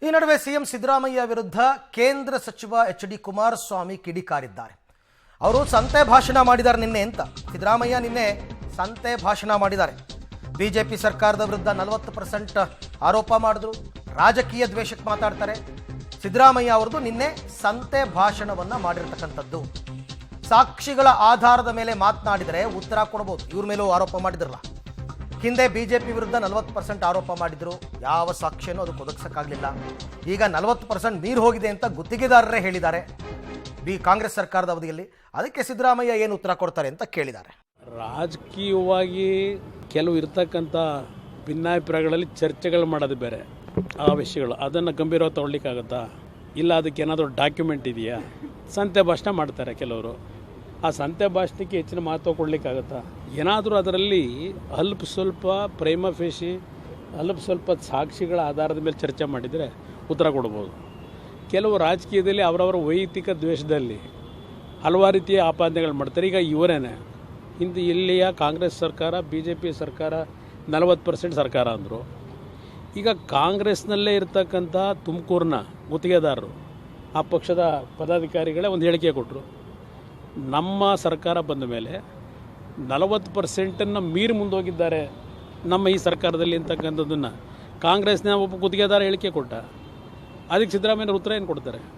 ಈ ನಡುವೆ ಸಿಎಂ ಸಿದ್ದರಾಮಯ್ಯ ವಿರುದ್ಧ ಕೇಂದ್ರ ಸಚಿವ ಎಚ್.ಡಿ. ಕುಮಾರಸ್ವಾಮಿ ಕಿಡಿಕಾರಿದ್ದಾರೆ. ಅವರು ಸಂತೆ ಭಾಷಣ ಮಾಡಿದ್ದಾರೆ ನಿನ್ನೆ ಅಂತ. ಸಿದ್ದರಾಮಯ್ಯ ನಿನ್ನೆ ಸಂತೆ ಭಾಷಣ ಮಾಡಿದ್ದಾರೆ. ಬಿಜೆಪಿ ಸರ್ಕಾರದ ವಿರುದ್ಧ 40% ಆರೋಪ ಮಾಡಿದ್ರು. ರಾಜಕೀಯ ದ್ವೇಷಕ್ಕೆ ಮಾತಾಡ್ತಾರೆ. ಸಿದ್ದರಾಮಯ್ಯ ಅವರದು ನಿನ್ನೆ ಸಂತೆ ಭಾಷಣವನ್ನ ಮಾಡಿರತಕ್ಕಂಥದ್ದು. ಸಾಕ್ಷಿಗಳ ಆಧಾರದ ಮೇಲೆ ಮಾತನಾಡಿದರೆ ಉತ್ತರ ಕೊಡಬಹುದು. ಇವ್ರ ಮೇಲೂ ಆರೋಪ ಮಾಡಿದ್ರಲ್ಲ. ಹಿಂದೆ ಬಿಜೆಪಿ ವಿರುದ್ಧ 40% ಆರೋಪ ಮಾಡಿದ್ರು. ಯಾವ ಸಾಕ್ಷ್ಯನೂ ಅದಕ್ಕೆ ಒದಗಿಸಕ್ಕಾಗಲಿಲ್ಲ. ಈಗ 40% ಮೀರಿ ಹೋಗಿದೆ ಅಂತ ಗುತ್ತಿಗೆದಾರರೇ ಹೇಳಿದ್ದಾರೆ ಕಾಂಗ್ರೆಸ್ ಸರ್ಕಾರದ ಅವಧಿಯಲ್ಲಿ. ಅದಕ್ಕೆ ಸಿದ್ದರಾಮಯ್ಯ ಏನು ಉತ್ತರ ಕೊಡ್ತಾರೆ ಅಂತ ಕೇಳಿದ್ದಾರೆ. ರಾಜಕೀಯವಾಗಿ ಕೆಲವು ಇರ್ತಕ್ಕಂಥ ಭಿನ್ನಾಭಿಪ್ರಾಯಗಳಲ್ಲಿ ಚರ್ಚೆಗಳು ಮಾಡೋದು ಬೇರೆ, ಆ ವಿಷಯಗಳು ಅದನ್ನು ಗಂಭೀರವಾಗಿ ತಗೊಳ್ಳಿಕ್ಕಾಗತ್ತಾ? ಇಲ್ಲ ಅದಕ್ಕೆ ಏನಾದರೂ ಡಾಕ್ಯುಮೆಂಟ್ ಇದೆಯಾ? ಸಂತೆ ಭಾಷಣ ಮಾಡ್ತಾರೆ ಕೆಲವರು. ಆ ಸಂತೆ ಭಾಷಣಕ್ಕೆ ಹೆಚ್ಚಿನ ಮಹತ್ವ ಕೊಡಲಿಕ್ಕಾಗತ್ತಾ? ಏನಾದರೂ ಅದರಲ್ಲಿ ಅಲ್ಪ ಸ್ವಲ್ಪ ಪ್ರೇಮ ಫೇಶಿ ಅಲ್ಪ ಸ್ವಲ್ಪ ಸಾಕ್ಷಿಗಳ ಆಧಾರದ ಮೇಲೆ ಚರ್ಚೆ ಮಾಡಿದರೆ ಉತ್ತರ ಕೊಡ್ಬೋದು. ಕೆಲವು ರಾಜಕೀಯದಲ್ಲಿ ಅವರವರ ವೈಯಕ್ತಿಕ ದ್ವೇಷದಲ್ಲಿ ಹಲವಾರು ರೀತಿಯ ಆಪಾದನೆಗಳು ಮಾಡ್ತಾರೆ. ಈಗ ಇವರೇನೆ ಹಿಂದೆ ಇಲ್ಲಿಯ ಕಾಂಗ್ರೆಸ್ ಸರ್ಕಾರ, BJP ಸರ್ಕಾರ 40% ಸರ್ಕಾರ ಅಂದರು. ಈಗ ಕಾಂಗ್ರೆಸ್ನಲ್ಲೇ ಇರ್ತಕ್ಕಂಥ ತುಮಕೂರಿನ ಗುತ್ತಿಗೆದಾರರು, ಆ ಪಕ್ಷದ ಪದಾಧಿಕಾರಿಗಳೇ ಒಂದು ಹೇಳಿಕೆ ಕೊಟ್ಟರು. ನಮ್ಮ ಸರ್ಕಾರ ಬಂದ ಮೇಲೆ 40%ನ್ನು ಮೀರಿ ಮುಂದೋಗಿದ್ದಾರೆ ನಮ್ಮ ಈ ಸರ್ಕಾರದಲ್ಲಿ ಅಂತಕ್ಕಂಥದ್ದನ್ನು ಕಾಂಗ್ರೆಸ್ನ ಒಬ್ಬ ಗುತ್ತಿಗೆದಾರ ಹೇಳಿಕೆ ಕೊಟ್ಟ. ಅದಕ್ಕೆ ಸಿದ್ದರಾಮಯ್ಯ ಉತ್ತರ ಏನು ಕೊಡ್ತಾರೆ?